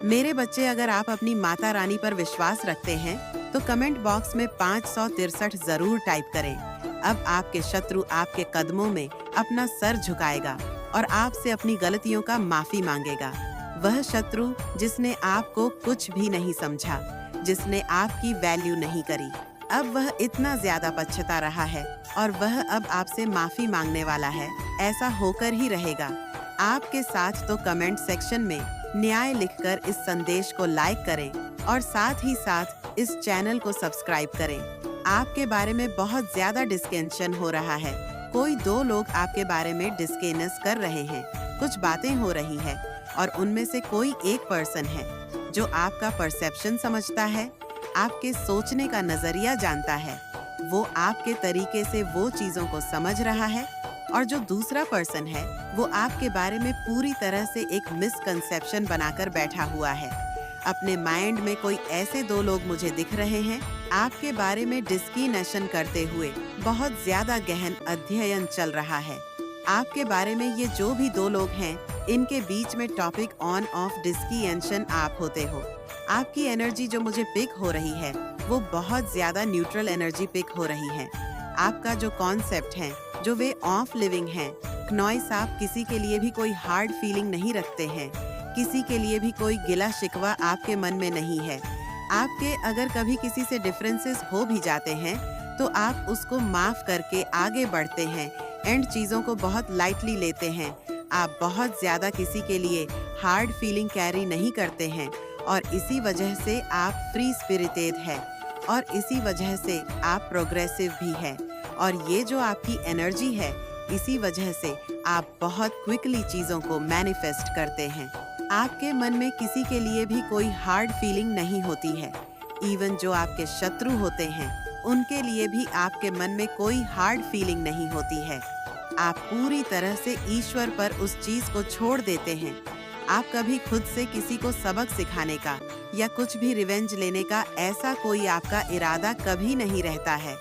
मेरे बच्चे, अगर आप अपनी माता रानी पर विश्वास रखते हैं तो कमेंट बॉक्स में 563 जरूर टाइप करें। अब आपके शत्रु आपके कदमों में अपना सर झुकाएगा और आपसे अपनी गलतियों का माफी मांगेगा। वह शत्रु जिसने आपको कुछ भी नहीं समझा, जिसने आपकी वैल्यू नहीं करी, अब वह इतना ज्यादा पछता रहा है और वह अब आपसे माफी मांगने वाला है। ऐसा होकर ही रहेगा। आपके साथ तो कमेंट सेक्शन में न्याय लिखकर इस संदेश को लाइक करें और साथ ही साथ इस चैनल को सब्सक्राइब करें। आपके बारे में बहुत ज्यादा डिस्कशन हो रहा है। कोई दो लोग आपके बारे में डिस्कस कर रहे हैं, कुछ बातें हो रही है और उनमें से कोई एक पर्सन है जो आपका परसेप्शन समझता है, आपके सोचने का नजरिया जानता है। वो आपके तरीके से वो चीजों को समझ रहा है और जो दूसरा पर्सन है वो आपके बारे में पूरी तरह से एक मिसकंसेप्शन बनाकर बैठा हुआ है। अपने माइंड में कोई ऐसे दो लोग मुझे दिख रहे हैं, आपके बारे में डिस्कशन करते हुए बहुत ज्यादा गहन अध्ययन चल रहा है। आपके बारे में ये जो भी दो लोग हैं, इनके बीच में टॉपिक ऑन ऑफ डिस्कशन आप होते हो। आपकी एनर्जी जो मुझे पिक हो रही है वो बहुत ज्यादा न्यूट्रल एनर्जी पिक हो रही है। आपका जो कॉन्सेप्ट है, जो वे ऑफ लिविंग है, क्नॉइस, आप किसी के लिए भी कोई हार्ड फीलिंग नहीं रखते हैं, किसी के लिए भी कोई गिला शिकवा आपके मन में नहीं है। आपके अगर कभी किसी से डिफरेंसेस हो भी जाते हैं तो आप उसको माफ करके आगे बढ़ते हैं एंड चीज़ों को बहुत लाइटली लेते हैं। आप बहुत ज़्यादा किसी के लिए हार्ड फीलिंग कैरी नहीं करते हैं और इसी वजह से आप फ्री स्पिरिटेड है और इसी वजह से आप प्रोग्रेसिव भी है। और ये जो आपकी एनर्जी है, इसी वजह से आप बहुत क्विकली चीज़ों को मैनिफेस्ट करते हैं। आपके मन में किसी के लिए भी कोई हार्ड फीलिंग नहीं होती है। इवन जो आपके शत्रु होते हैं, उनके लिए भी आपके मन में कोई हार्ड फीलिंग नहीं होती है। आप पूरी तरह से ईश्वर पर उस चीज़ को छोड़ देते हैं। आप कभी खुद से किसी को सबक सिखाने का या कुछ भी रिवेंज लेने का ऐसा कोई आपका इरादा कभी नहीं रहता है।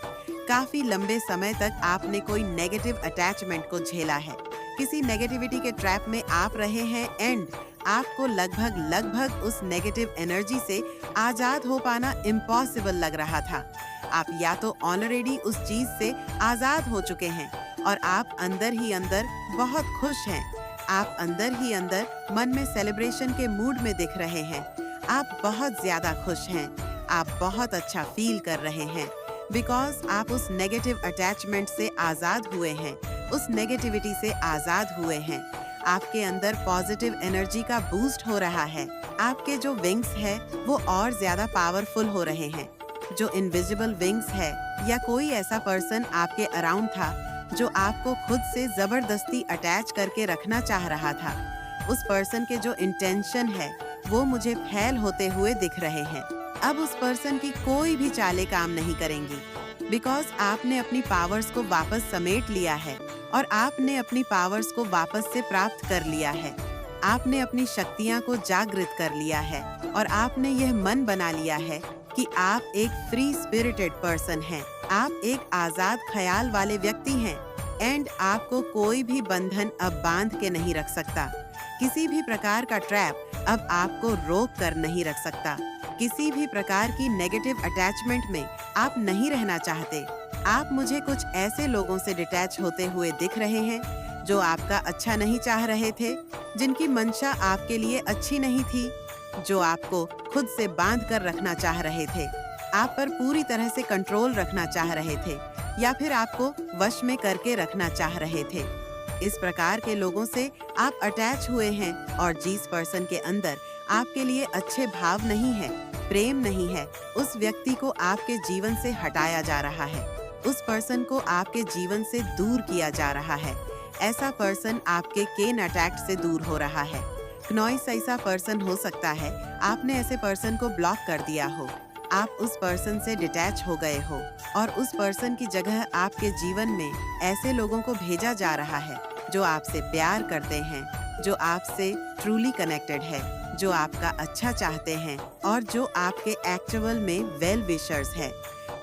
काफी लंबे समय तक आपने कोई नेगेटिव अटैचमेंट को झेला है, किसी नेगेटिविटी के ट्रैप में आप रहे हैं एंड आपको लगभग उस नेगेटिव एनर्जी से आजाद हो पाना इम्पॉसिबल लग रहा था। आप या तो ऑलरेडी उस चीज से आजाद हो चुके हैं और आप अंदर ही अंदर बहुत खुश हैं। आप अंदर ही अंदर मन में सेलिब्रेशन के मूड में दिख रहे हैं। आप बहुत ज्यादा खुश हैं। आप बहुत अच्छा फील कर रहे हैं बिकॉज आप उस नेगेटिव अटैचमेंट से आजाद हुए हैं, उस नेगेटिविटी से आजाद हुए हैं। आपके अंदर पॉजिटिव एनर्जी का बूस्ट हो रहा है। आपके जो विंग्स है वो और ज्यादा पावरफुल हो रहे हैं। जो इनविजिबल विंग्स है या कोई ऐसा पर्सन आपके अराउंड था जो आपको खुद से जबरदस्ती अटैच करके रखना चाह रहा था, उस पर्सन के जो इंटेंशन है वो मुझे फेल होते हुए दिख रहे हैं। अब उस पर्सन की कोई भी चालें काम नहीं करेंगी बिकॉज आपने अपनी पावर्स को वापस समेट लिया है और आपने अपनी पावर्स को वापस से प्राप्त कर लिया है। आपने अपनी शक्तियां को जागृत कर लिया है और आपने यह मन बना लिया है कि आप एक फ्री स्पिरिटेड पर्सन हैं। आप एक आजाद ख्याल वाले व्यक्ति हैं एंड आपको कोई भी बंधन अब बांध के नहीं रख सकता। किसी भी प्रकार का ट्रैप अब आपको रोक कर नहीं रख सकता। किसी भी प्रकार की नेगेटिव अटैचमेंट में आप नहीं रहना चाहते। आप मुझे कुछ ऐसे लोगों से डिटैच होते हुए दिख रहे हैं जो आपका अच्छा नहीं चाह रहे थे, जिनकी मंशा आपके लिए अच्छी नहीं थी, जो आपको खुद से बांध कर रखना चाह रहे थे, आप पर पूरी तरह से कंट्रोल रखना चाह रहे थे या फिर आपको वश में करके रखना चाह रहे थे। इस प्रकार के लोगों से आप अटैच हुए हैं और जिस पर्सन के अंदर आपके लिए अच्छे भाव नहीं है, प्रेम नहीं है, उस व्यक्ति को आपके जीवन से हटाया जा रहा है। उस पर्सन को आपके जीवन से दूर किया जा रहा है। ऐसा पर्सन आपके केन अटैक से दूर हो रहा है। क्नॉइस ऐसा पर्सन हो सकता है आपने ऐसे पर्सन को ब्लॉक कर दिया हो, आप उस पर्सन से डिटैच हो गए हो और उस पर्सन की जगह आपके जीवन में ऐसे लोगों को भेजा जा रहा है जो आपसे प्यार करते हैं, जो आपसे ट्रूली कनेक्टेड है, जो आपका अच्छा चाहते हैं और जो आपके एक्चुअल में वेल विशर्स है।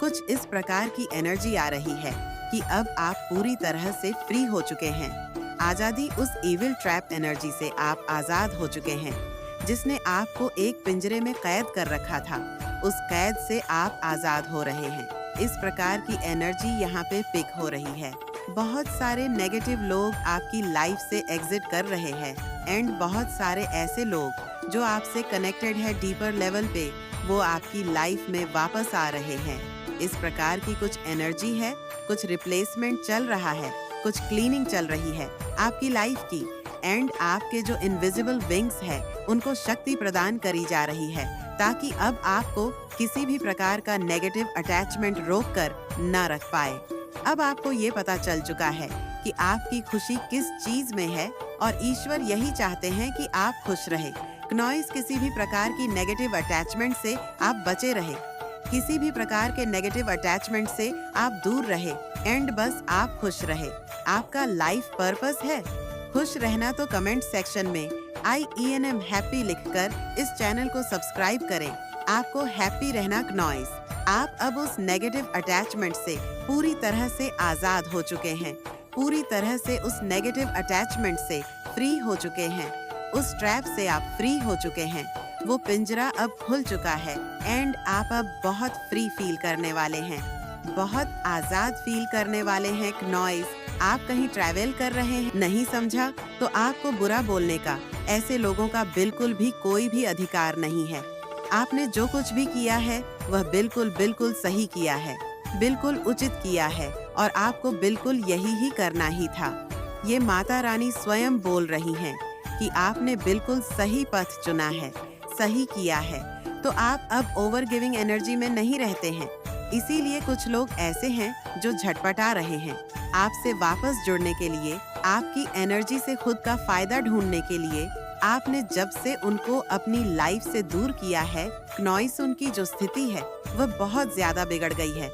कुछ इस प्रकार की एनर्जी आ रही है कि अब आप पूरी तरह से फ्री हो चुके हैं। आजादी उस इविल ट्रैप एनर्जी से आप आजाद हो चुके हैं जिसने आपको एक पिंजरे में कैद कर रखा था, उस कैद से आप आजाद हो रहे हैं। इस प्रकार की एनर्जी यहाँ पे पिक हो रही है। बहुत सारे नेगेटिव लोग आपकी लाइफ से एग्जिट कर रहे हैं एंड बहुत सारे ऐसे लोग जो आपसे कनेक्टेड है डीपर लेवल पे, वो आपकी लाइफ में वापस आ रहे हैं। इस प्रकार की कुछ एनर्जी है, कुछ रिप्लेसमेंट चल रहा है, कुछ क्लीनिंग चल रही है आपकी लाइफ की एंड आपके जो इनविजिबल विंग्स है उनको शक्ति प्रदान करी जा रही है ताकि अब आपको किसी भी प्रकार का नेगेटिव अटैचमेंट रोक कर न रख पाए। अब आपको ये पता चल चुका है कि आपकी खुशी किस चीज में है और ईश्वर यही चाहते हैं कि आप खुश रहे। क्नॉइस किसी भी प्रकार की नेगेटिव अटैचमेंट से आप बचे रहे, किसी भी प्रकार के नेगेटिव अटैचमेंट से आप दूर रहे एंड बस आप खुश रहे। आपका लाइफ पर्पस है खुश रहना। तो कमेंट सेक्शन में IENM हैप्पी लिखकर इस चैनल को सब्सक्राइब करें। आपको हैप्पी रहना क्नॉइस। आप अब उस नेगेटिव अटैचमेंट से पूरी तरह से आजाद हो चुके हैं, पूरी तरह से उस नेगेटिव अटैचमेंट से फ्री हो चुके हैं, उस ट्रैप से आप फ्री हो चुके हैं। वो पिंजरा अब खुल चुका है एंड आप अब बहुत फ्री फील करने वाले हैं, बहुत आजाद फील करने वाले हैं क्नॉइस। आप कहीं ट्रैवल कर रहे हैं, नहीं समझा तो आपको बुरा बोलने का, ऐसे लोगों का बिल्कुल भी कोई भी अधिकार नहीं है। आपने जो कुछ भी किया है वह बिल्कुल बिल्कुल सही किया है, बिल्कुल उचित किया है और आपको बिल्कुल यही ही करना ही था। ये माता रानी स्वयं बोल रही हैं कि आपने बिल्कुल सही पथ चुना है, सही किया है। तो आप अब ओवर गिविंग एनर्जी में नहीं रहते हैं। इसीलिए कुछ लोग ऐसे हैं जो झटपटा रहे हैं आपसे वापस जुड़ने के लिए, आपकी एनर्जी से खुद का फायदा ढूंढने के लिए। आपने जब से उनको अपनी लाइफ से दूर किया है, क्नॉइस उनकी जो स्थिति है वह बहुत ज्यादा बिगड़ गई है।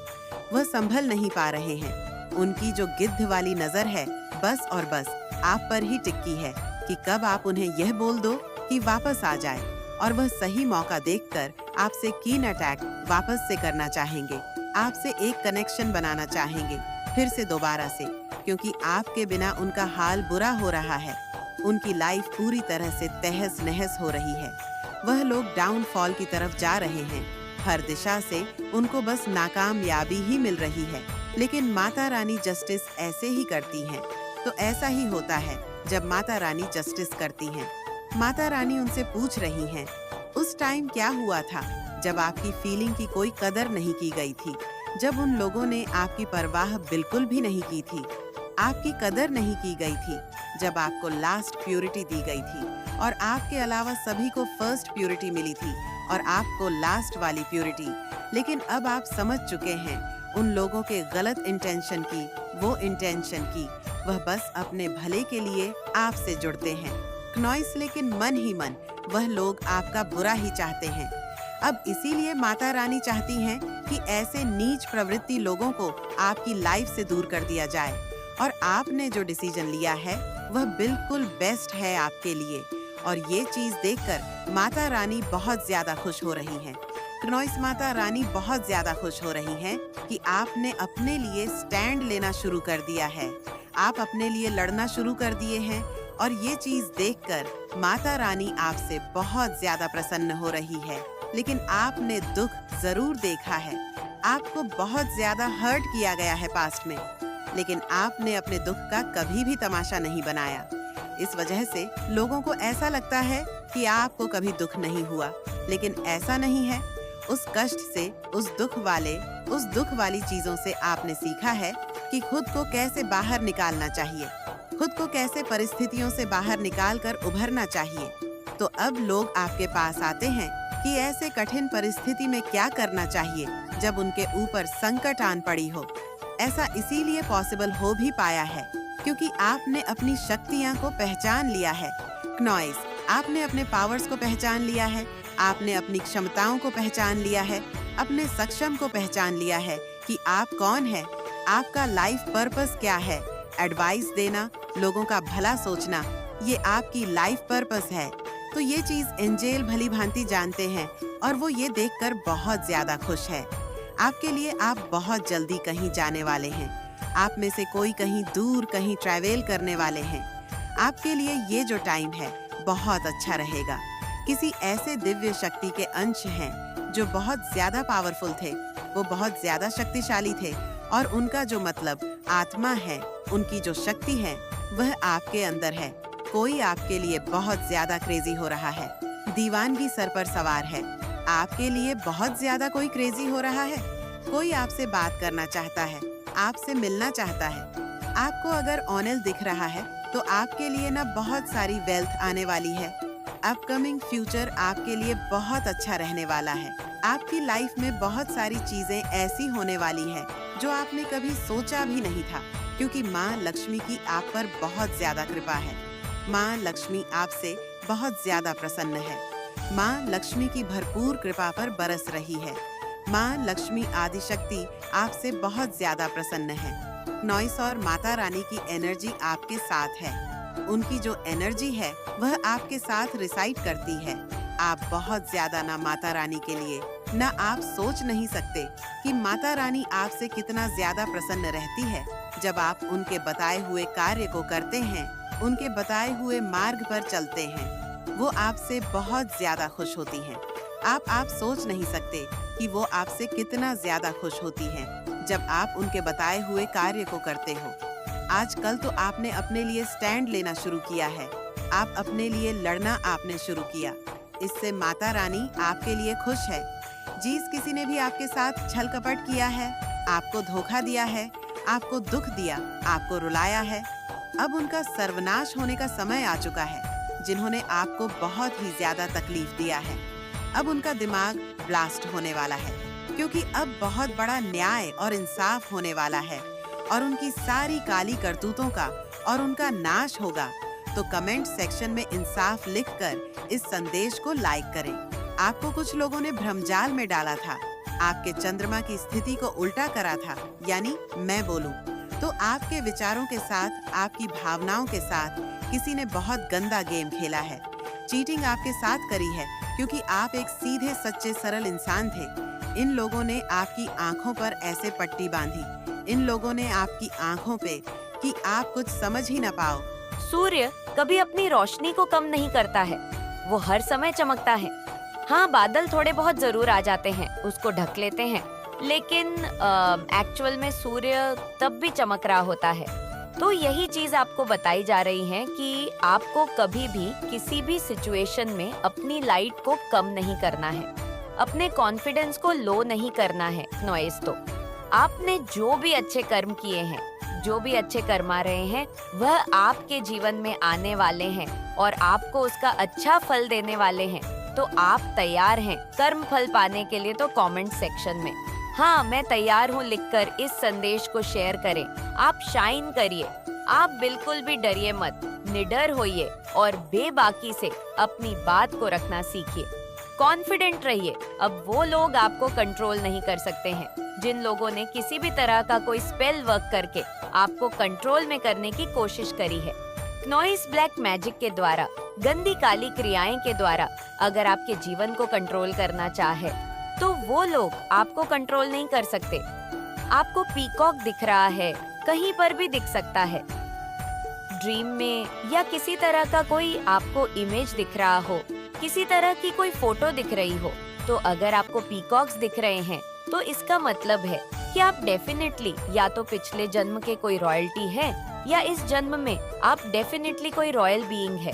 वह संभल नहीं पा रहे हैं। उनकी जो गिद्ध वाली नजर है बस और बस आप पर ही टिकी है कि कब आप उन्हें यह बोल दो कि वापस आ जाए, और वह सही मौका देखकर आपसे कीन अटैक वापस से करना चाहेंगे, आपसे एक कनेक्शन बनाना चाहेंगे फिर से दोबारा से, क्योंकि आपके बिना उनका हाल बुरा हो रहा है। उनकी लाइफ पूरी तरह से तहस नहस हो रही है। वह लोग डाउनफॉल की तरफ जा रहे हैं। हर दिशा से उनको बस नाकामयाबी ही मिल रही है। लेकिन माता रानी जस्टिस ऐसे ही करती हैं। तो ऐसा ही होता है जब माता रानी जस्टिस करती हैं। माता रानी उनसे पूछ रही हैं, उस टाइम क्या हुआ था जब आपकी फीलिंग की कोई कदर नहीं की गई थी, जब उन लोगों ने आपकी परवाह बिल्कुल भी नहीं की थी, आपकी कदर नहीं की गई थी, जब आपको लास्ट प्यूरिटी दी गई थी और आपके अलावा सभी को फर्स्ट प्यूरिटी मिली थी और आपको लास्ट वाली प्यूरिटी। लेकिन अब आप समझ चुके हैं उन लोगों के गलत इंटेंशन की, वो इंटेंशन की वह बस अपने भले के लिए आपसे जुड़ते हैं क्नॉइस, लेकिन मन ही मन वह लोग आपका बुरा ही चाहते हैं। अब इसीलिए माता रानी चाहती हैं कि ऐसे नीच प्रवृत्ति लोगों को आपकी लाइफ से दूर कर दिया जाए, और आपने जो डिसीजन लिया है वह बिल्कुल बेस्ट है आपके लिए। और ये चीज देखकर माता रानी बहुत ज्यादा खुश हो रही हैं। क्नॉइस माता रानी बहुत ज्यादा खुश हो रही हैं कि आपने अपने लिए स्टैंड लेना शुरू कर दिया है, आप अपने लिए लड़ना शुरू कर दिए हैं। और ये चीज देखकर माता रानी आपसे बहुत ज्यादा प्रसन्न हो रही है। लेकिन आपने दुख जरूर देखा है, आपको बहुत ज्यादा हर्ट किया गया है पास्ट में, लेकिन आपने अपने दुख का कभी भी तमाशा नहीं बनाया। इस वजह से लोगों को ऐसा लगता है कि आपको कभी दुख नहीं हुआ, लेकिन ऐसा नहीं है। उस कष्ट से, उस दुख वाली चीजों से आपने सीखा है कि खुद को कैसे बाहर निकालना चाहिए, खुद को कैसे परिस्थितियों से बाहर निकालकर उभरना चाहिए। तो अब लोग आपके पास आते हैं कि ऐसे कठिन परिस्थिति में क्या करना चाहिए जब उनके ऊपर संकट आन पड़ी हो। ऐसा इसीलिए पॉसिबल हो भी पाया है क्योंकि आपने अपनी शक्तियाँ को पहचान लिया है क्नॉइस। आपने अपने पावर्स को पहचान लिया है, आपने अपनी क्षमताओं को पहचान लिया है, अपने सक्षम को पहचान लिया है कि आप कौन है, आपका लाइफ पर्पस क्या है। एडवाइस देना, लोगों का भला सोचना, ये आपकी लाइफ पर्पस है। तो ये चीज एंजेल भली भांति जानते हैं और वो ये देखकर बहुत ज्यादा खुश है। आपके लिए आप बहुत जल्दी कहीं जाने वाले हैं। आप में से कोई कहीं दूर कहीं ट्रैवल करने वाले हैं। आपके लिए ये जो टाइम है बहुत अच्छा रहेगा। किसी ऐसे दिव्य शक्ति के अंश हैं जो बहुत ज्यादा पावरफुल थे, वो बहुत ज्यादा शक्तिशाली थे और उनका जो मतलब आत्मा है, उनकी जो शक्ति है वह आपके अंदर है। कोई आपके लिए बहुत ज्यादा क्रेजी हो रहा है, दीवानगी सर पर सवार है। आपके लिए बहुत ज्यादा कोई क्रेजी हो रहा है। कोई आपसे बात करना चाहता है, आपसे मिलना चाहता है। आपको अगर ऑनल दिख रहा है तो आपके लिए ना बहुत सारी वेल्थ आने वाली है। अपकमिंग फ्यूचर आपके लिए बहुत अच्छा रहने वाला है। आपकी लाइफ में बहुत सारी चीजें ऐसी होने वाली है जो आपने कभी सोचा भी नहीं था, क्योंकि माँ लक्ष्मी की आप पर बहुत ज्यादा कृपा है। माँ लक्ष्मी आपसे बहुत ज्यादा प्रसन्न है। माँ लक्ष्मी की भरपूर कृपा पर बरस रही है। माँ लक्ष्मी आदिशक्ति आपसे बहुत ज्यादा प्रसन्न है। नॉइस और माता रानी की एनर्जी आपके साथ है। उनकी जो एनर्जी है वह आपके साथ रिसाइड करती है। आप बहुत ज्यादा ना माता रानी के लिए, ना आप सोच नहीं सकते कि माता रानी आपसे कितना ज्यादा प्रसन्न रहती है जब आप उनके बताए हुए कार्य को करते हैं, उनके बताए हुए मार्ग पर चलते हैं। वो आपसे बहुत ज्यादा खुश होती हैं। आप सोच नहीं सकते कि वो आपसे कितना ज्यादा खुश होती हैं जब आप उनके बताए हुए कार्य को करते हो। आजकल तो आपने अपने लिए स्टैंड लेना शुरू किया है। आप अपने लिए लड़ना आपने शुरू किया। इससे माता रानी आपके लिए खुश है। जिस किसी ने भी आपके साथ छल कपट किया है, आपको धोखा दिया है, आपको दुख दिया, आपको रुलाया है, अब उनका सर्वनाश होने का समय आ चुका है। जिन्होंने आपको बहुत ही ज्यादा तकलीफ दिया है, अब उनका दिमाग ब्लास्ट होने वाला है, क्योंकि अब बहुत बड़ा न्याय और इंसाफ होने वाला है और उनकी सारी काली करतूतों का और उनका नाश होगा। तो कमेंट सेक्शन में इंसाफ लिखकर इस संदेश को लाइक करें। आपको कुछ लोगों ने भ्रमजाल में डाला था, आपके चंद्रमा की स्थिति को उल्टा करा था, यानी मैं बोलूं तो आपके विचारों के साथ, आपकी भावनाओं के साथ किसी ने बहुत गंदा गेम खेला है। चीटिंग आपके साथ करी है, क्योंकि आप एक सीधे सच्चे सरल इंसान थे। इन लोगों ने आपकी आंखों पर ऐसे पट्टी बांधी, इन लोगों ने आपकी आंखों पे कि आप कुछ समझ ही न पाओ। सूर्य कभी अपनी रोशनी को कम नहीं करता है, वो हर समय चमकता है। हाँ, बादल थोड़े बहुत जरूर आ जाते हैं, उसको ढक लेते हैं, लेकिन एक्चुअल में सूर्य तब भी चमक रहा होता है। तो यही चीज आपको बताई जा रही है कि आपको कभी भी किसी भी सिचुएशन में अपनी लाइट को कम नहीं करना है, अपने कॉन्फिडेंस को लो नहीं करना है। नॉइस तो आपने जो भी अच्छे कर्म किए हैं, जो भी अच्छे कर्मा रहे हैं, वह आपके जीवन में आने वाले हैं और आपको उसका अच्छा फल देने वाले हैं। तो आप तैयार हैं कर्म फल पाने के लिए? तो कमेंट सेक्शन में हाँ मैं तैयार हूँ लिखकर इस संदेश को शेयर करें। आप शाइन करिए, आप बिल्कुल भी डरिए मत, निडर होइए और बेबाकी से अपनी बात को रखना सीखिए। कॉन्फिडेंट रहिए। अब वो लोग आपको कंट्रोल नहीं कर सकते हैं जिन लोगों ने किसी भी तरह का कोई स्पेल वर्क करके आपको कंट्रोल में करने की कोशिश करी है। नॉइस ब्लैक मैजिक के द्वारा, गंदी काली क्रियाएं के द्वारा अगर आपके जीवन को कंट्रोल करना चाहे तो वो लोग आपको कंट्रोल नहीं कर सकते। आपको पीकॉक दिख रहा है, कहीं पर भी दिख सकता है, ड्रीम में या किसी तरह का कोई आपको इमेज दिख रहा हो, किसी तरह की कोई फोटो दिख रही हो। तो अगर आपको पीकॉक्स दिख रहे हैं तो इसका मतलब है कि आप डेफिनेटली या तो पिछले जन्म के कोई रॉयल्टी है या इस जन्म में आप डेफिनेटली कोई रॉयल बीइंग है।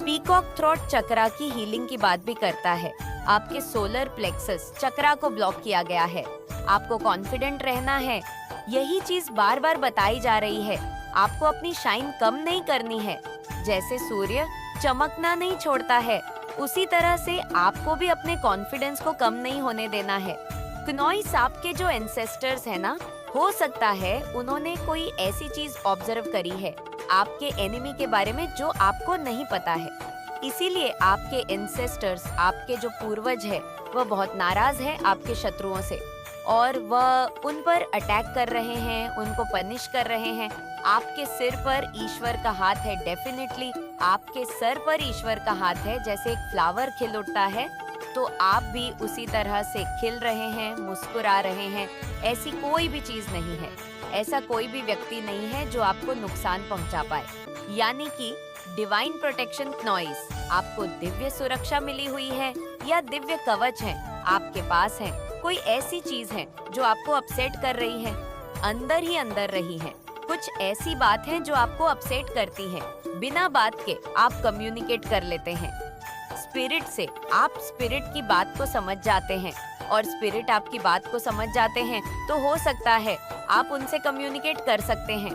पीकॉक थ्रोट चक्रा की हीलिंग की बात भी करता है। आपके सोलर प्लेक्सस चक्रा को ब्लॉक किया गया है। आपको कॉन्फिडेंट रहना है, यही चीज बार बार बताई जा रही है। आपको अपनी शाइन कम नहीं करनी है। जैसे सूर्य चमकना नहीं छोड़ता है, उसी तरह से आपको भी अपने कॉन्फिडेंस को कम नहीं होने देना है। क्नॉइस आपके जो एंसेस्टर्स है ना, हो सकता है उन्होंने कोई ऐसी चीज ऑब्जर्व करी है आपके एनिमी के बारे में जो आपको नहीं पता है। इसीलिए आपके एंसेस्टर्स, आपके जो पूर्वज है, वह बहुत नाराज है आपके शत्रुओं से और वह उन पर अटैक कर रहे हैं, उनको पनिश कर रहे हैं। आपके सिर पर ईश्वर का हाथ है, डेफिनेटली आपके सर पर ईश्वर का हाथ है। जैसे एक फ्लावर खिल उठता है तो आप भी उसी तरह से खिल रहे हैं, मुस्कुरा रहे हैं। ऐसी कोई भी चीज नहीं है, ऐसा कोई भी व्यक्ति नहीं है जो आपको नुकसान पहुंचा पाए। यानी कि डिवाइन प्रोटेक्शन क्नॉइस आपको दिव्य सुरक्षा मिली हुई है या दिव्य कवच है आपके पास है, कोई ऐसी चीज है जो आपको अपसेट कर रही है, अंदर ही अंदर रही है, कुछ ऐसी बात है जो आपको अपसेट करती है, बिना बात के आप कम्युनिकेट कर लेते हैं स्पिरिट से। आप स्पिरिट की बात को समझ जाते हैं और स्पिरिट आपकी बात को समझ जाते हैं तो हो सकता है आप उनसे कम्युनिकेट कर सकते हैं।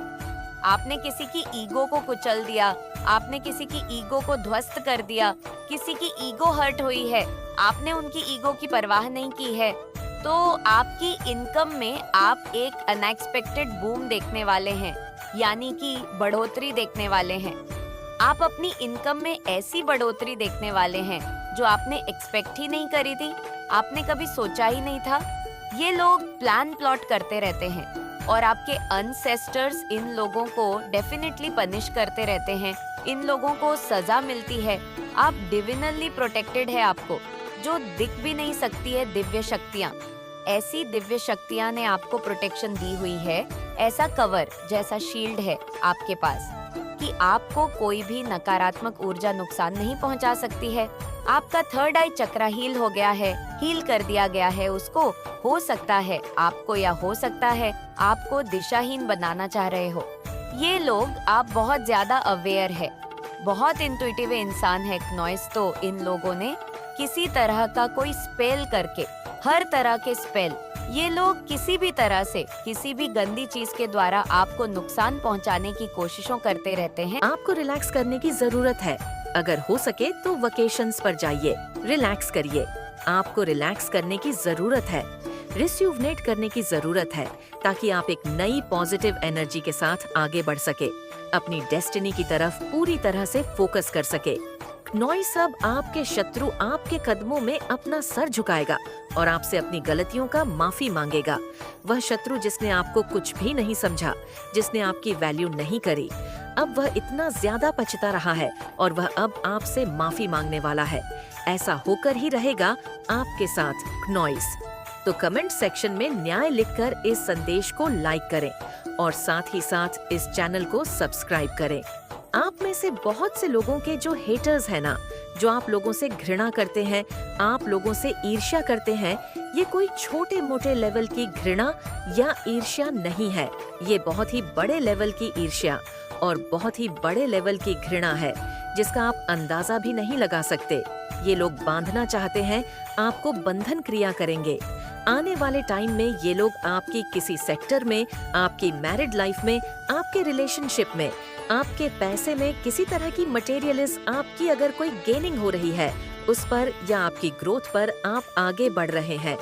आपने किसी की ईगो को कुचल दिया, आपने किसी की ईगो को ध्वस्त कर दिया, किसी की ईगो हर्ट हुई है, आपने उनकी ईगो की परवाह नहीं की है, तो आपकी इनकम में आप एक अनएक्सपेक्टेड बूम देखने वाले हैं, यानी कि बढ़ोतरी देखने वाले हैं। आप अपनी इनकम में ऐसी बढ़ोतरी देखने वाले हैं जो आपने एक्सपेक्ट ही नहीं करी थी, आपने कभी सोचा ही नहीं था। ये लोग प्लान प्लॉट करते रहते हैं और आपके अनसेस्टर्स इन लोगों को डेफिनेटली पनिश करते रहते हैं, इन लोगों को सजा मिलती है। आप डिविनली प्रोटेक्टेड है, आपको जो दिख भी नहीं सकती है दिव्य शक्तियाँ, ऐसी दिव्य शक्तियाँ ने आपको प्रोटेक्शन दी हुई है। ऐसा कवर जैसा शील्ड है आपके पास कि आपको कोई भी नकारात्मक ऊर्जा नुकसान नहीं पहुंचा सकती है। आपका थर्ड आई चक्रा हील हो गया है, हील कर दिया गया है उसको। हो सकता है आपको या हो सकता है आपको दिशाहीन बनाना चाह रहे हो। ये लोग आप बहुत ज्यादा अवेयर है, बहुत इंट्यूटिव इंसान है नॉइस। तो इन लोगों ने किसी तरह का कोई स्पेल करके, हर तरह के स्पेल, ये लोग किसी भी तरह से किसी भी गंदी चीज के द्वारा आपको नुकसान पहुंचाने की कोशिशों करते रहते हैं। आपको रिलैक्स करने की जरूरत है। अगर हो सके तो वकेशंस पर जाइए, रिलैक्स करिए। आपको रिलैक्स करने की जरूरत है, रिस्यूवनेट करने की जरूरत है, ताकि आप एक नई पॉजिटिव एनर्जी के साथ आगे बढ़ सके, अपनी डेस्टिनी की तरफ पूरी तरह से फोकस कर सके। नॉइस अब आपके शत्रु आपके कदमों में अपना सर झुकाएगा और आपसे अपनी गलतियों का माफी मांगेगा। वह शत्रु जिसने आपको कुछ भी नहीं समझा, जिसने आपकी वैल्यू नहीं करी, अब वह इतना ज्यादा पछता रहा है और वह अब आपसे माफी मांगने वाला है। ऐसा होकर ही रहेगा आपके साथ नॉइस। तो कमेंट सेक्शन में न्याय लिखकर इस संदेश को लाइक करें और साथ ही साथ इस चैनल को सब्सक्राइब करें। आप में से बहुत से लोगों के जो हेटर्स हैं ना, जो आप लोगों से घृणा करते हैं, आप लोगों से ईर्ष्या करते हैं, ये कोई छोटे मोटे लेवल की घृणा या ईर्ष्या नहीं है। ये बहुत ही बड़े लेवल की ईर्ष्या और बहुत ही बड़े लेवल की घृणा है, जिसका आप अंदाजा भी नहीं लगा सकते। ये लोग बांधना चाहते हैं, आपको बंधन क्रिया करेंगे। आने वाले टाइम में ये लोग आपकी किसी सेक्टर में, आपकी मैरिड लाइफ में, आपके रिलेशनशिप में, आपके पैसे में, किसी तरह की मटेरियलिस्ट आपकी अगर कोई गेनिंग हो रही है उस पर या आपकी ग्रोथ पर आप आगे बढ़ रहे हैं,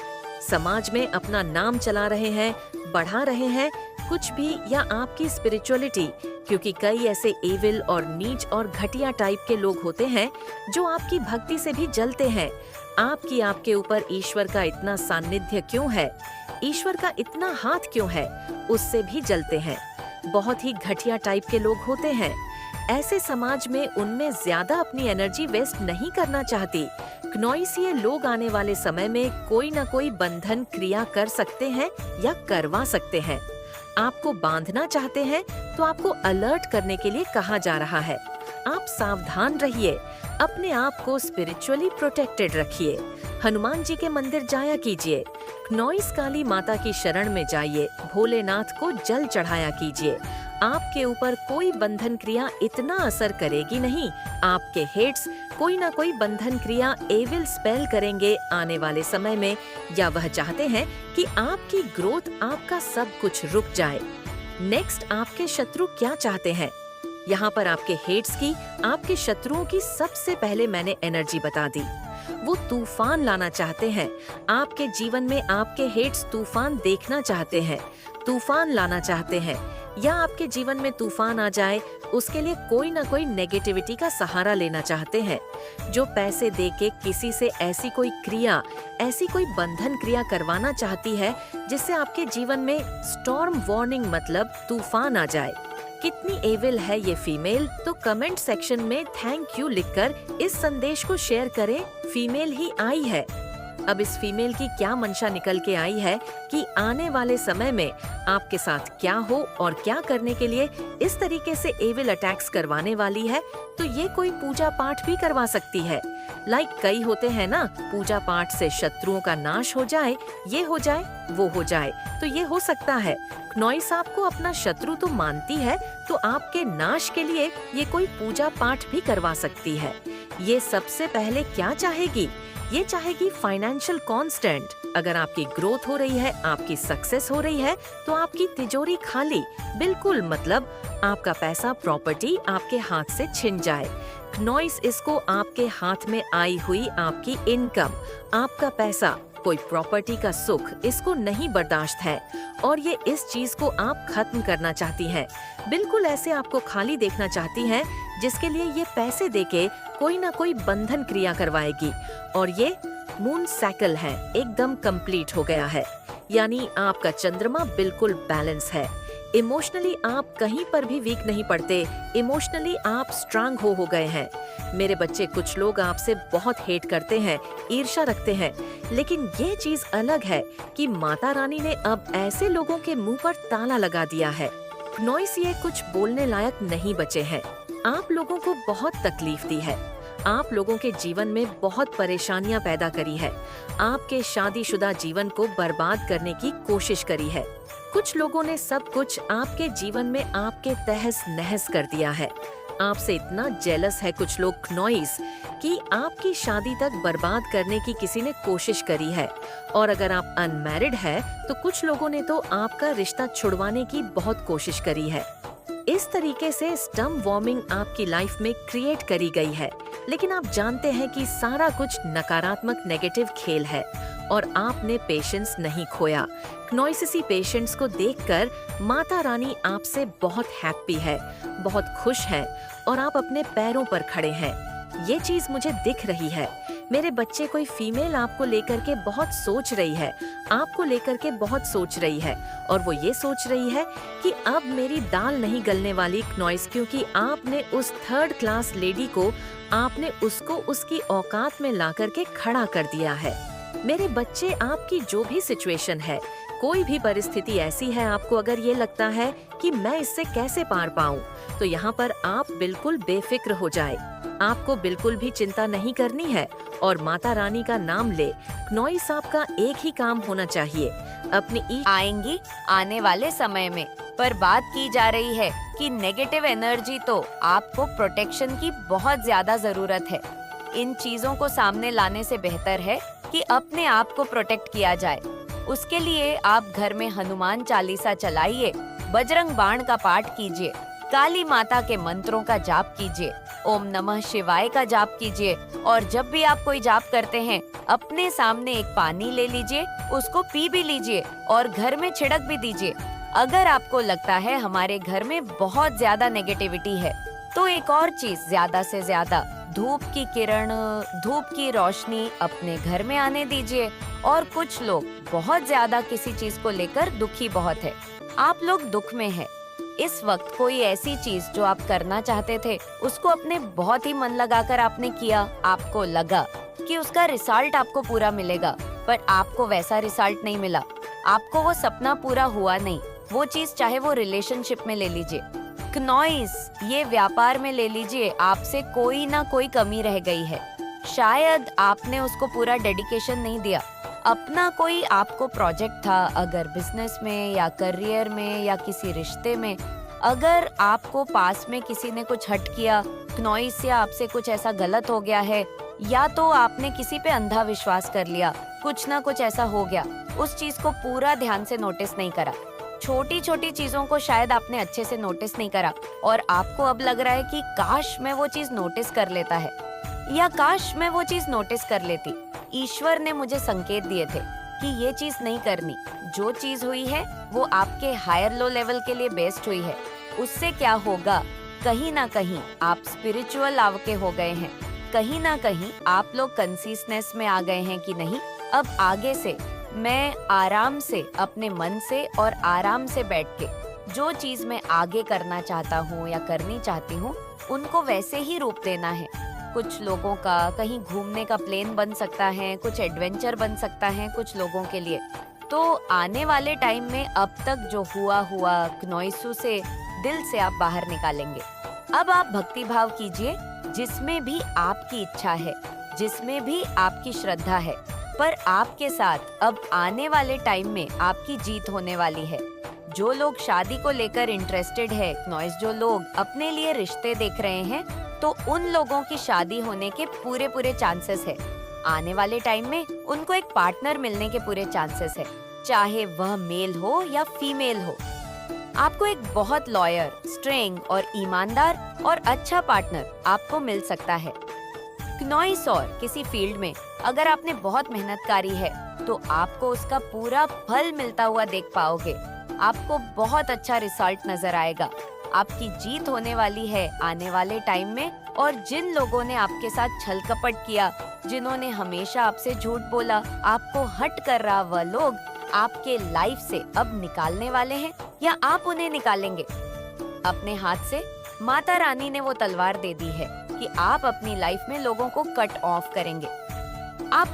समाज में अपना नाम चला रहे हैं, बढ़ा रहे हैं कुछ भी, या आपकी स्पिरिचुअलिटी, क्योंकि कई ऐसे एविल और नीच और घटिया टाइप के लोग होते हैं जो आपकी भक्ति से भी जलते हैं। आपके ऊपर ईश्वर का इतना सानिध्य क्यों है, ईश्वर का इतना हाथ क्यों है, उससे भी जलते हैं। बहुत ही घटिया टाइप के लोग होते हैं। ऐसे समाज में उनमें ज्यादा अपनी एनर्जी वेस्ट नहीं करना चाहती। क्नोइसिए लोग आने वाले समय में कोई न कोई बंधन क्रिया कर सकते हैं या करवा सकते हैं। आपको बांधना चाहते हैं तो आपको अलर्ट करने के लिए कहा जा रहा है। आप सावधान रहिए, अपने आप को स्पिरिचुअली प्रोटेक्टेड रखिए। हनुमान जी के मंदिर जाया कीजिए, नॉइस काली माता की शरण में जाइए, भोलेनाथ को जल चढ़ाया कीजिए। आपके ऊपर कोई बंधन क्रिया इतना असर करेगी नहीं। आपके हेड्स कोई ना कोई बंधन क्रिया एविल स्पेल करेंगे आने वाले समय में, या वह चाहते हैं कि आपकी ग्रोथ, आपका सब कुछ रुक जाए। नेक्स्ट, आपके शत्रु क्या चाहते हैं? यहाँ पर आपके हेड्स की, आपके शत्रुओं की सबसे पहले मैंने एनर्जी बता दी। वो तूफान लाना चाहते हैं आपके जीवन में। आपके हेड्स तूफान देखना चाहते हैं, तूफान लाना चाहते हैं, या आपके जीवन में तूफान आ जाए उसके लिए कोई ना कोई नेगेटिविटी का सहारा लेना चाहते हैं। जो पैसे दे के किसी से ऐसी कोई क्रिया, ऐसी कोई बंधन क्रिया करवाना चाहती है जिससे आपके जीवन में स्टॉर्म वार्निंग मतलब तूफान आ जाए। कितनी एविल है ये फीमेल? तो कमेंट सेक्शन में थैंक यू लिखकर इस संदेश को शेयर करें। फीमेल ही आई है। अब इस फीमेल की क्या मंशा निकल के आई है कि आने वाले समय में आपके साथ क्या हो और क्या करने के लिए इस तरीके से एविल अटैक्स करवाने वाली है, तो ये कोई पूजा पाठ भी करवा सकती है। कई होते हैं ना, पूजा पाठ से शत्रुओं का नाश हो जाए, ये हो जाए, वो हो जाए, तो ये हो सकता है। क्नॉइस आपको अपना शत्रु तो मानती है, तो आपके नाश के लिए ये कोई पूजा पाठ भी करवा सकती है। ये सबसे पहले क्या चाहेगी? ये चाहेगी फाइनेंशियल कांस्टेंट। अगर आपकी ग्रोथ हो रही है, आपकी सक्सेस हो रही है, तो आपकी तिजोरी खाली, बिल्कुल, मतलब आपका पैसा, प्रॉपर्टी आपके हाथ से छिन जाए। क्नॉइस इसको आपके हाथ में आई हुई आपकी इनकम, आपका पैसा, कोई प्रॉपर्टी का सुख इसको नहीं बर्दाश्त है और ये इस चीज को आप खत्म करना चाहती हैं। बिल्कुल ऐसे आपको खाली देखना चाहती हैं, जिसके लिए ये पैसे देके कोई ना कोई बंधन क्रिया करवाएगी। और ये मून साइकिल है, एकदम कंप्लीट हो गया है, यानी आपका चंद्रमा बिल्कुल बैलेंस है। इमोशनली आप कहीं पर भी वीक नहीं पड़ते, इमोशनली आप स्ट्रांग हो गए हैं। मेरे बच्चे, कुछ लोग आपसे बहुत हेट करते हैं, ईर्ष्या रखते हैं, लेकिन ये चीज अलग है कि माता रानी ने अब ऐसे लोगों के मुंह पर ताला लगा दिया है। क्नॉइस ये कुछ बोलने लायक नहीं बचे हैं। आप लोगों को बहुत तकलीफ दी है, आप लोगों के जीवन में बहुत परेशानियां पैदा करी है, आपके शादीशुदा जीवन को बर्बाद करने की कोशिश करी है। कुछ लोगों ने सब कुछ आपके जीवन में आपके तहस नहस कर दिया है। आपसे इतना जेलस है कुछ लोग क्नॉइस कि आपकी शादी तक बर्बाद करने की किसी ने कोशिश करी है। और अगर आप अनमैरिड है तो कुछ लोगों ने तो आपका रिश्ता छुड़वाने की बहुत कोशिश करी है। इस तरीके से स्टम वार्मिंग आपकी लाइफ में क्रिएट करी गई है, लेकिन आप जानते हैं कि सारा कुछ नकारात्मक नेगेटिव खेल है और आपने पेशेंस नहीं खोया। क्नॉइसी पेशेंट्स को देखकर माता रानी आपसे बहुत हैप्पी है, बहुत खुश है और आप अपने पैरों पर खड़े हैं। ये चीज मुझे दिख रही है। मेरे बच्चे, कोई फीमेल आपको लेकर के बहुत सोच रही है, आपको लेकर के बहुत सोच रही है और वो ये सोच रही है कि अब मेरी दाल नहीं गलने वाली क्नॉइस, क्योंकि आपने उस थर्ड क्लास लेडी को, आपने उसको उसकी औकात में ला करके खड़ा कर दिया है। मेरे बच्चे, आपकी जो भी सिचुएशन है, कोई भी परिस्थिति ऐसी है, आपको अगर ये लगता है कि मैं इससे कैसे पार पाऊं, तो यहाँ पर आप बिल्कुल बेफिक्र हो जाए। आपको बिल्कुल भी चिंता नहीं करनी है और माता रानी का नाम ले। क्नॉइस, आपका एक ही काम होना चाहिए, अपनी आएंगी आने वाले समय में, पर बात की जा रही है कि नेगेटिव एनर्जी, तो आपको प्रोटेक्शन की बहुत ज्यादा जरूरत है। इन चीजों को सामने लाने से बेहतर है कि अपने आप को प्रोटेक्ट किया जाए। उसके लिए आप घर में हनुमान चालीसा चलाइए, बजरंग बाण का पाठ कीजिए, काली माता के मंत्रों का जाप कीजिए, ओम नमः शिवाय का जाप कीजिए और जब भी आप कोई जाप करते हैं, अपने सामने एक पानी ले लीजिए, उसको पी भी लीजिए और घर में छिड़क भी दीजिए। अगर आपको लगता है हमारे घर में बहुत ज्यादा नेगेटिविटी है, तो एक और चीज, ज्यादा से ज्यादा धूप की किरण, धूप की रोशनी अपने घर में आने दीजिए। और कुछ लोग बहुत ज्यादा किसी चीज को लेकर दुखी बहुत है, आप लोग दुख में है। इस वक्त कोई ऐसी चीज जो आप करना चाहते थे, उसको अपने बहुत ही मन लगाकर आपने किया, आपको लगा कि उसका रिजल्ट आपको पूरा मिलेगा, पर आपको वैसा रिजल्ट नहीं मिला, आपको वो सपना पूरा हुआ नहीं। वो चीज चाहे वो रिलेशनशिप में ले लीजिए, क्नॉइस, ये व्यापार में ले लीजिए, आपसे कोई ना कोई कमी रह गई है। शायद आपने उसको पूरा डेडिकेशन नहीं दिया। अपना कोई आपको प्रोजेक्ट था, अगर बिजनेस में या करियर में या किसी रिश्ते में, अगर आपको पास में किसी ने कुछ हट किया, क्नॉइस, या आपसे कुछ ऐसा गलत हो गया है, या तो आपने किसी पे अंधा विश्वास कर लिया, कुछ ना कुछ ऐसा हो गया, उस चीज को पूरा ध्यान से नोटिस नहीं करा। छोटी छोटी चीजों को शायद आपने अच्छे से नोटिस नहीं करा और आपको अब लग रहा है कि काश मैं वो चीज नोटिस कर लेता है, या काश मैं वो चीज नोटिस कर लेती। ईश्वर ने मुझे संकेत दिए थे कि ये चीज नहीं करनी। जो चीज हुई है वो आपके हायर लो लेवल के लिए बेस्ट हुई है। उससे क्या होगा, कहीं ना कहीं आप स्पिरिचुअल आवके हो गए हैं, कहीं ना कहीं आप लोग कंसिस्टेंस में आ गए हैं कि नहीं, अब आगे से मैं आराम से अपने मन से और आराम से बैठ के जो चीज मैं आगे करना चाहता हूँ या करनी चाहती हूँ, उनको वैसे ही रूप देना है। कुछ लोगों का कहीं घूमने का प्लान बन सकता है, कुछ एडवेंचर बन सकता है कुछ लोगों के लिए। तो आने वाले टाइम में अब तक जो हुआ क्नोइसू से दिल से आप बाहर निकालेंगे। अब आप भक्ति भाव कीजिए, जिसमें भी आपकी इच्छा है, जिसमें भी आपकी श्रद्धा है, पर आपके साथ अब आने वाले टाइम में आपकी जीत होने वाली है। जो लोग शादी को लेकर इंटरेस्टेड है, क्नोइस जो लोग अपने लिए रिश्ते देख रहे हैं, तो उन लोगों की शादी होने के पूरे चांसेस है। आने वाले टाइम में उनको एक पार्टनर मिलने के पूरे चांसेस है, चाहे वह मेल हो या फीमेल हो। आपको एक बहुत लॉयर, स्ट्रेंग और ईमानदार और अच्छा पार्टनर आपको मिल सकता है। क्नोइस और किसी फील्ड में अगर आपने बहुत मेहनत करी है तो आपको उसका पूरा फल मिलता हुआ देख पाओगे। आपको बहुत अच्छा रिजल्ट नजर आएगा। आपकी जीत होने वाली है आने वाले टाइम में। और जिन लोगों ने आपके साथ छल कपट किया, जिन्होंने हमेशा आपसे झूठ बोला, आपको हट कर रहा, वह लोग आपके लाइफ से अब निकालने वाले हैं या आप उन्हें निकालेंगे। अपने हाथ से माता रानी ने वो तलवार दे दी है कि आप अपनी लाइफ में लोगों को कट ऑफ करेंगे। आपको